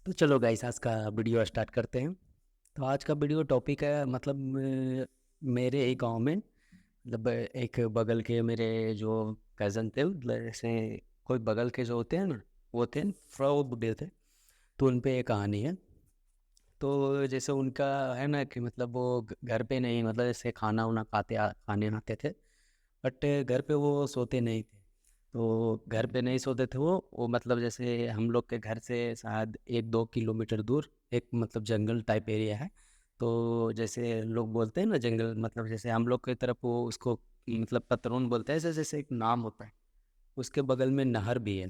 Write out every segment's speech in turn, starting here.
तो चलो गाइस, आज का वीडियो स्टार्ट करते हैं। तो आज का वीडियो टॉपिक है मतलब मेरे एक गांव में मतलब एक बगल के मेरे जो कज़न थे, मतलब ऐसे कोई बगल के जो होते हैं ना, वो थे फ्रॉ बुड्ढे थे। तो उन पे एक कहानी है। तो जैसे उनका है ना कि मतलब वो घर पे नहीं, मतलब जैसे खाना वाना खाने आते थे, बट घर पे वो सोते नहीं थे। तो घर पे नहीं सोते थे वो मतलब जैसे हम लोग के घर से शायद 1-2 किलोमीटर दूर एक मतलब जंगल टाइप एरिया है। तो जैसे लोग बोलते हैं ना जंगल, मतलब जैसे हम लोग की तरफ वो उसको मतलब पतरून बोलते हैं, ऐसे जैसे एक नाम होता है। उसके बगल में नहर भी है।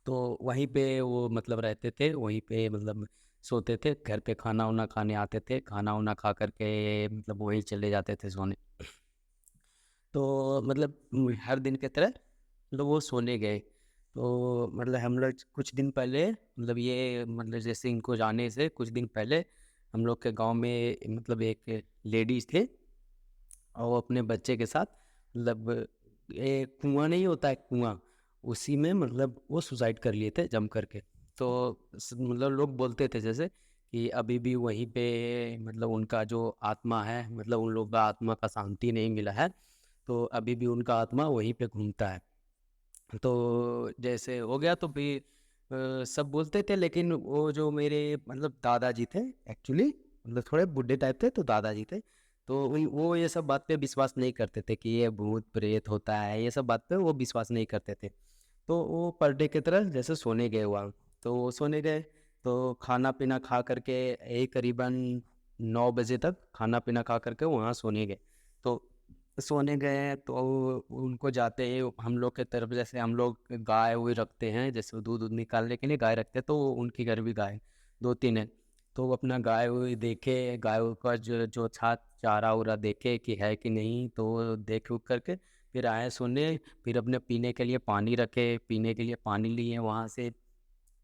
तो वहीं पे वो मतलब रहते थे, वहीं पे मतलब सोते थे। घर पे खाना वाना खाने आते थे, खाना वाना खा करके मतलब वहीं चले जाते थे सोने। तो मतलब हर दिन की तरह मतलब वो सोने गए। तो मतलब हम लोग कुछ दिन पहले मतलब ये मतलब जैसे इनको जाने से कुछ दिन पहले हम लोग के गांव में मतलब एक लेडीज थे, और वो अपने बच्चे के साथ मतलब एक कुआं नहीं होता है, कुआं, उसी में मतलब वो सुसाइड कर लिए थे जम करके। तो मतलब लोग बोलते थे जैसे कि अभी भी वहीं पे मतलब उनका जो आत्मा है, मतलब उन लोग का आत्मा का शांति नहीं मिला है। तो अभी भी उनका आत्मा वहीं पे घूमता है। तो जैसे हो गया तो भी सब बोलते थे, लेकिन वो जो मेरे मतलब दादाजी थे, एक्चुअली मतलब थोड़े बुढ़े टाइप थे, तो दादाजी थे। तो वो ये सब बात पे विश्वास नहीं करते थे कि ये भूत प्रेत होता है, ये सब बात पे वो विश्वास नहीं करते थे। तो वो पर डे की तरह जैसे सोने गए वहाँ। तो वो सोने गए, तो खाना पीना खा करके यही करीबन 9 बजे तक खाना पीना खा करके वहाँ सोने गए। तो सोने गए हैं तो उनको जाते ही हम लोग के तरफ, जैसे हम लोग गाय हुई रखते हैं, जैसे दूध दूध निकालने के लिए गाय रखते हैं, तो उनके घर भी गाय 2-3 है। तो वो अपना गाय हुई देखे, गाय का जो जो चारा उरा देखे कि है कि नहीं, तो वो देख उख करके फिर आए सोने। फिर अपने पीने के लिए पानी रखे, पीने के लिए पानी लिए वहाँ से,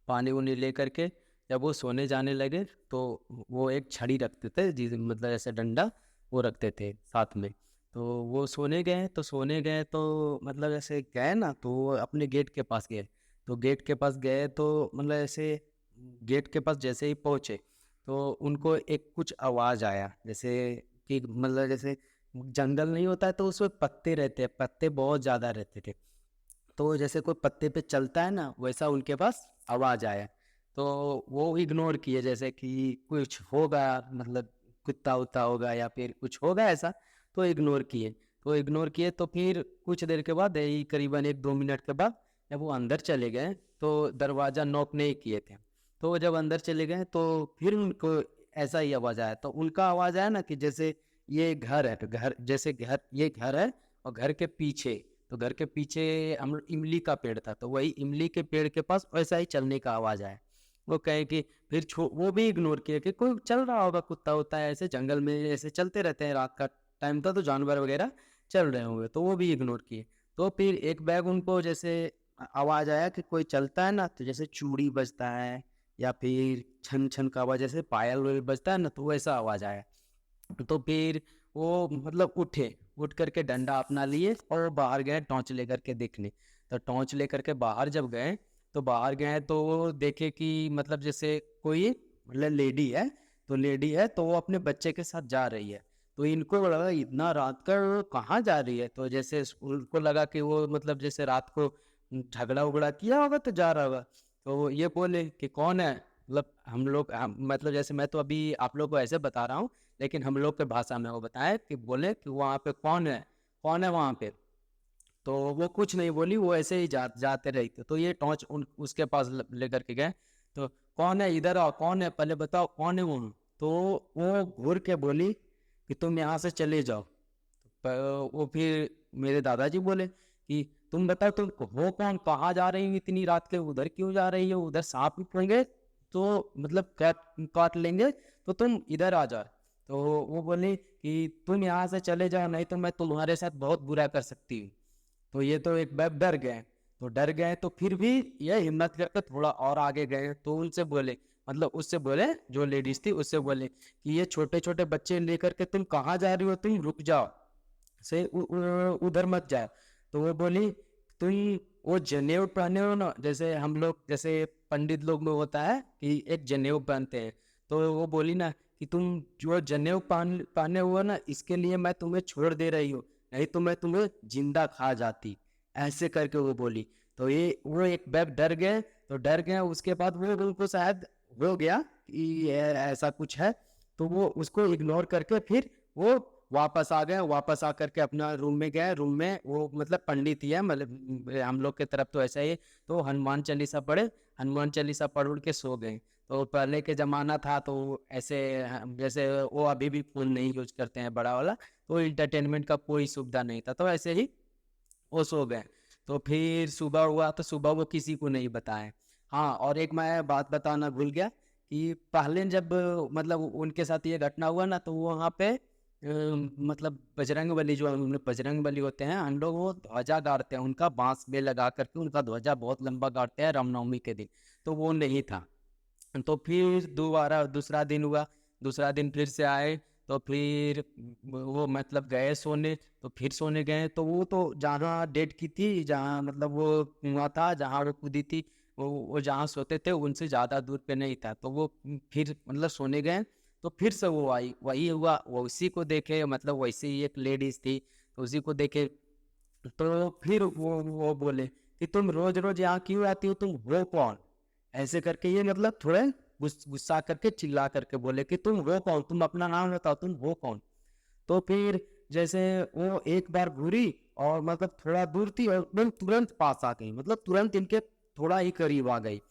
पानी उनी ले करके जब वो सोने जाने लगे तो वो एक छड़ी रखते थे, जिस मतलब ऐसे डंडा वो रखते थे साथ में। तो वो सोने गए तो मतलब ऐसे गए ना, तो वो अपने गेट के पास गए। तो गेट के पास गए तो मतलब ऐसे गेट के पास जैसे ही पहुँचे तो उनको एक कुछ आवाज़ आया, जैसे कि मतलब जैसे जंगल नहीं होता है तो उसमें पत्ते रहते हैं, पत्ते बहुत ज़्यादा रहते थे। तो जैसे कोई पत्ते पे चलता है ना, वैसा उनके पास आवाज़ आया। तो वो इग्नोर किए, जैसे कि कुछ होगा, मतलब कुत्ता उत्ता होगा या फिर कुछ होगा ऐसा। तो इग्नोर किए, तो फिर कुछ देर के बाद, यही करीबन 1-2 मिनट के बाद, जब वो अंदर चले गए तो दरवाज़ा नॉक नहीं किए थे। तो वो जब अंदर चले गए तो फिर उनको ऐसा ही आवाज़ आया। तो उनका आवाज़ आया ना कि जैसे ये घर है, तो घर जैसे घर, ये घर है, और घर के पीछे, तो घर के पीछे हम इमली का पेड़ था, तो वही इमली के पेड़ के पास वैसा ही चलने का आवाज़ आया। वो कहे कि फिर वो भी इग्नोर किया कि कोई चल रहा होगा, कुत्ता होता है, ऐसे जंगल में ऐसे चलते रहते हैं, रात का टाइम था तो जानवर वगैरह चल रहे होंगे, तो वो भी इग्नोर किए। तो फिर एक बैग उनको जैसे आवाज़ आया कि कोई चलता है ना, तो जैसे चूड़ी बजता है या फिर छन छन का आवाज़, जैसे पायल वायल बजता है ना, तो वैसा आवाज़ आया। तो फिर वो मतलब उठ करके डंडा अपना लिए और बाहर गए टॉर्च लेकर के देखने। तो टॉर्च लेकर के बाहर जब गए, तो बाहर गए तो वो देखे कि मतलब जैसे कोई मतलब लेडी है तो वो अपने बच्चे के साथ जा रही है। तो इनको लगा इतना रात का वो कहाँ जा रही है, तो जैसे उनको लगा कि वो मतलब जैसे रात को झगड़ा उगड़ा किया होगा तो जा रहा होगा। तो वो ये बोले कि कौन है, मतलब मतलब जैसे मैं तो अभी आप लोग को ऐसे बता रहा हूँ, लेकिन हम लोग के भाषा में वो बताए कि बोले कि वहाँ पे कौन है वहाँ पे। तो वो कुछ नहीं बोली, वो ऐसे ही जाते रही थी। तो ये टॉर्च उसके पास लेकर के गए। तो कौन है, इधर आओ, कौन है, पहले बताओ कौन है वो। तो वो घूर के बोली कि तुम यहाँ से चले जाओ। पर वो फिर मेरे दादाजी बोले कि तुम बताओ तुम हो कौन, कहाँ जा रही हो इतनी रात के, उधर क्यों जा रही हो, उधर सांप निकलेंगे तो मतलब काट काट लेंगे, तो तुम इधर आ जाओ। तो वो बोली कि तुम यहाँ से चले जाओ, नहीं तो मैं तुम्हारे साथ बहुत बुरा कर सकती हूँ। तो ये तो एक बैग डर गए। तो डर गए तो फिर भी ये हिम्मत करके थोड़ा और आगे गए, तो उनसे बोले, मतलब उससे बोले, जो लेडीज थी उससे बोले कि ये छोटे छोटे बच्चे लेकर के तुम कहाँ जा रही हो, तुम रुक जाओ, से उधर मत जाए। तो वो बोली तुम वो जनेऊ पहने हो ना, जैसे हम लोग जैसे पंडित लोग में होता है कि एक जनेऊ पहनते हैं, तो वो बोली ना कि तुम जो जनेऊ पहने हुए ना, इसके लिए मैं तुम्हें छोड़ दे रही हूँ, नहीं तो मैं तुम्हें जिंदा खा जाती, ऐसे करके वो बोली। तो ये वो एक बैग डर गए, तो डर गए, उसके बाद वो उनको शायद हो गया कि ये ऐसा कुछ है, तो वो उसको इग्नोर करके फिर वो वापस आ गए। वापस आकर के अपना रूम में गए। रूम में वो मतलब पंडित ही है, मतलब हम लोग की तरफ तो ऐसा ही, तो हनुमान चालीसा पढ़े, हनुमान चालीसा पढ़ उड़ के सो गए। तो पहले के ज़माना था तो ऐसे जैसे वो अभी भी फ़ोन नहीं यूज करते हैं बड़ा वाला, तो इंटरटेनमेंट का कोई सुविधा नहीं था, तो ऐसे ही वो सो गए। तो फिर सुबह हुआ तो सुबह वो किसी को नहीं बताए। हाँ, और एक मैं बात बताना भूल गया कि पहले जब मतलब उनके साथ ये घटना हुआ ना, तो वो वहाँ पे मतलब बजरंग बली, जो बजरंग बली होते हैं, हम लोग वो ध्वजा गाड़ते हैं उनका, बांस में लगा करके उनका ध्वजा बहुत लंबा गाड़ते हैं रामनवमी के दिन, तो वो नहीं था। तो फिर दोबारा दूसरा दिन हुआ, दूसरा दिन फिर से आए, तो फिर वो मतलब गए सोने, तो फिर सोने गए, तो वो तो जहाँ डेट की थी, जहाँ मतलब वो कुआं था जहाँ वो कूदी थी, वो जहाँ सोते थे उनसे ज़्यादा दूर पे नहीं था, तो वो फिर मतलब सोने गए। तो फिर से वो आई, वही हुआ, वो उसी को देखे, मतलब वैसे ही एक लेडीज थी, तो उसी को देखे। तो फिर वो बोले कि तुम रोज रोज यहाँ क्यों आती हो, तुम हो कौन, ऐसे करके ये मतलब थोड़े गुस्सा करके चिल्ला करके बोले कि तुम हो कौन, तुम अपना नाम बताओ, तुम हो कौन। तो फिर जैसे वो एक बार घूरी और मतलब थोड़ा दूर थी और एकदम तुरंत पास आ गई, मतलब तुरंत इनके थोड़ा ही करीब आ गई।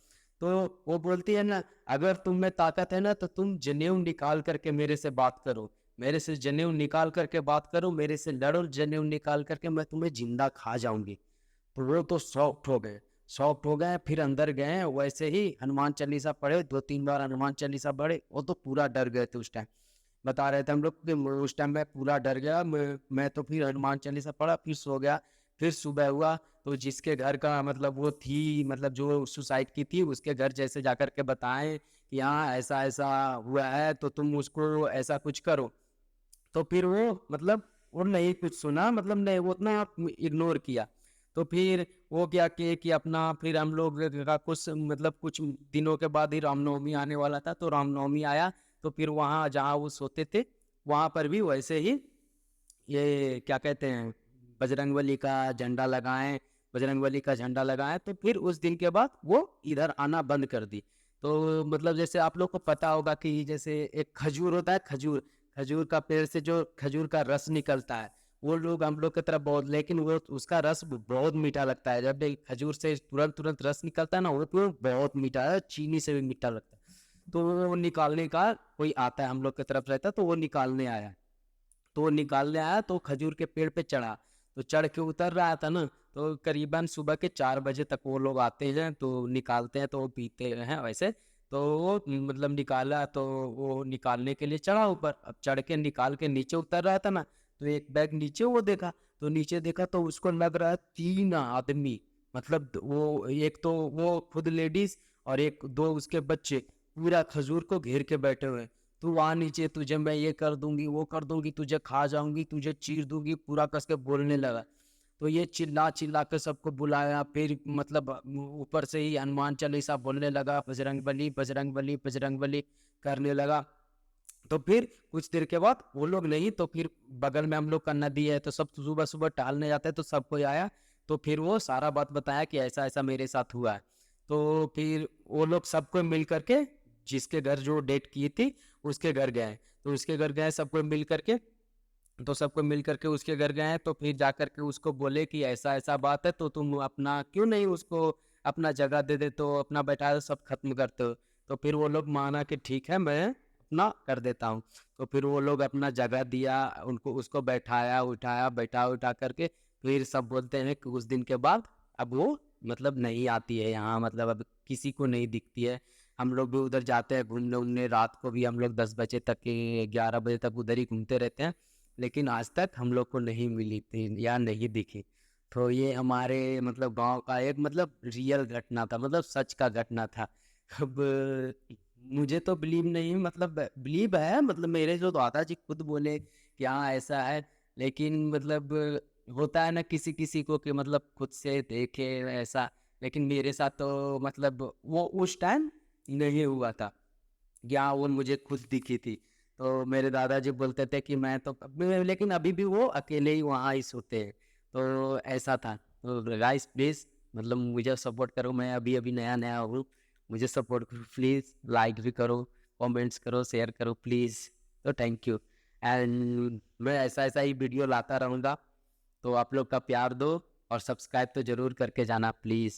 तो वो बोलती है ना, अगर तुम में ताकत है ना तो तुम जनेऊ निकाल करके मेरे से बात करो, मेरे से जनेऊ निकाल करके बात करो, मेरे से लड़ो, जनेऊ निकाल करके मैं तुम्हें जिंदा खा जाऊंगी। तो वो तो शॉक्ड हो गए, शॉक्ड हो गए, फिर अंदर गए, वैसे ही हनुमान चालीसा पढ़े, 2-3 बार हनुमान चालीसा पढ़े, वो तो पूरा डर गए थे उस टाइम। बता रहे थे हम लोग कि उस टाइम मैं पूरा डर गया, मैं तो फिर हनुमान चालीसा पढ़ा, फिर सो गया। फिर सुबह हुआ तो जिसके घर का मतलब वो थी, मतलब जो सुसाइड की थी, उसके घर जैसे जाकर के बताएं कि हाँ ऐसा ऐसा हुआ है, तो तुम उसको ऐसा कुछ करो। तो फिर वो मतलब वो नहीं कुछ सुना, मतलब नहीं, वो उतना इग्नोर किया। तो फिर वो क्या किए कि अपना फिर हम लोग का कुछ मतलब कुछ दिनों के बाद ही रामनवमी आने वाला था, तो रामनवमी आया, तो फिर वहाँ जहाँ वो सोते थे वहाँ पर भी वैसे ही ये क्या कहते हैं, बजरंगबली का झंडा लगाएं, बजरंगबली का झंडा लगाएं। तो फिर उस दिन के बाद वो इधर आना बंद कर दी। तो मतलब जैसे आप लोग को पता होगा कि जैसे एक खजूर होता है, खजूर, खजूर का पेड़ से जो खजूर का रस निकलता है, वो लोग हम लोग की तरफ बहुत, लेकिन वो उसका रस बहुत मीठा लगता है, जब खजूर से तुरंत तुरंत रस निकलता है ना, वो तो बहुत मीठा है, चीनी से भी मीठा लगता है। तो वो निकालने का कोई आता है हम लोग की तरफ रहता है, तो वो निकालने आया, तो वो निकालने आया तो खजूर के पेड़ पे चढ़ा, तो चढ़ के उतर रहा था ना, तो करीबन सुबह के 4 बजे तक वो लोग आते हैं, तो निकालते हैं, तो वो पीते हैं वैसे। तो वो मतलब निकाला, तो वो निकालने के लिए चढ़ा ऊपर, अब चढ़ के निकाल के नीचे उतर रहा था ना, तो एक बैग नीचे वो देखा, तो नीचे देखा तो उसको लग रहा है 3 आदमी, मतलब वो एक तो वो खुद लेडीज और एक दो उसके बच्चे पूरा खजूर को घेर के बैठे हुए हैं। तू वहाँ नीचे, तुझे मैं ये कर दूंगी, वो कर दूंगी, तुझे खा जाऊंगी, तुझे चीर दूंगी, पूरा कस के बोलने लगा। तो ये चिल्ला चिल्ला के सबको बुलाया, फिर मतलब ऊपर से ही हनुमान चालीसा बोलने लगा, बजरंग बली बजरंग बली बजरंग बली करने लगा। तो फिर कुछ देर के बाद वो लोग नहीं, तो फिर बगल में हम लोग का नदी है, तो सब सुबह सुबह टहलने जाते हैं, तो सब कोई आया, तो फिर वो सारा बात बताया कि ऐसा ऐसा मेरे साथ हुआ है। तो फिर वो लोग सबको मिल करके, जिसके घर जो डेट की थी उसके घर गए, तो उसके घर गए सबको मिल करके, तो सबको मिल करके उसके घर गए, तो फिर जा करके उसको बोले कि ऐसा ऐसा बात है, तो तुम अपना क्यों नहीं उसको अपना जगह दे दे, तो अपना बैठा दो, सब खत्म करते हो। तो फिर वो लोग माना कि ठीक है, मैं अपना कर देता हूँ। तो फिर वो लोग अपना जगह दिया उनको, उसको बैठाया उठाया, बैठा उठा करके, फिर सब बोलते हैं कि उस दिन के बाद अब वो मतलब नहीं आती है यहाँ, मतलब अब किसी को नहीं दिखती है। हम लोग भी उधर जाते हैं घूमने उमने, रात को भी हम लोग 10 बजे तक के 11 बजे तक उधर ही घूमते रहते हैं, लेकिन आज तक हम लोग को नहीं मिली थी या नहीं दिखी। तो ये हमारे मतलब गांव का एक मतलब रियल घटना था, मतलब सच का घटना था। अब मुझे तो बिलीव नहीं, मतलब बिलीव है, मतलब मेरे जो दादाजी खुद बोले कि हाँ ऐसा है, लेकिन मतलब होता है ना किसी किसी को कि मतलब खुद से देखे ऐसा, लेकिन मेरे साथ तो मतलब वो उस टाइम नहीं हुआ था। या वो मुझे खुद दिखी थी। तो मेरे दादाजी बोलते थे कि मैं तो लेकिन अभी भी वो अकेले ही वहाँ ही सोते हैं। तो ऐसा था। तो गाइस प्लीज़ मतलब मुझे सपोर्ट करो, मैं अभी अभी नया नया हूँ, मुझे सपोर्ट करो प्लीज़, लाइक भी करो, कमेंट्स करो, शेयर करो प्लीज़। तो थैंक यू। एंड मैं ऐसा ऐसा ही वीडियो लाता रहूँगा, तो आप लोग का प्यार दो और सब्सक्राइब तो ज़रूर करके जाना प्लीज़।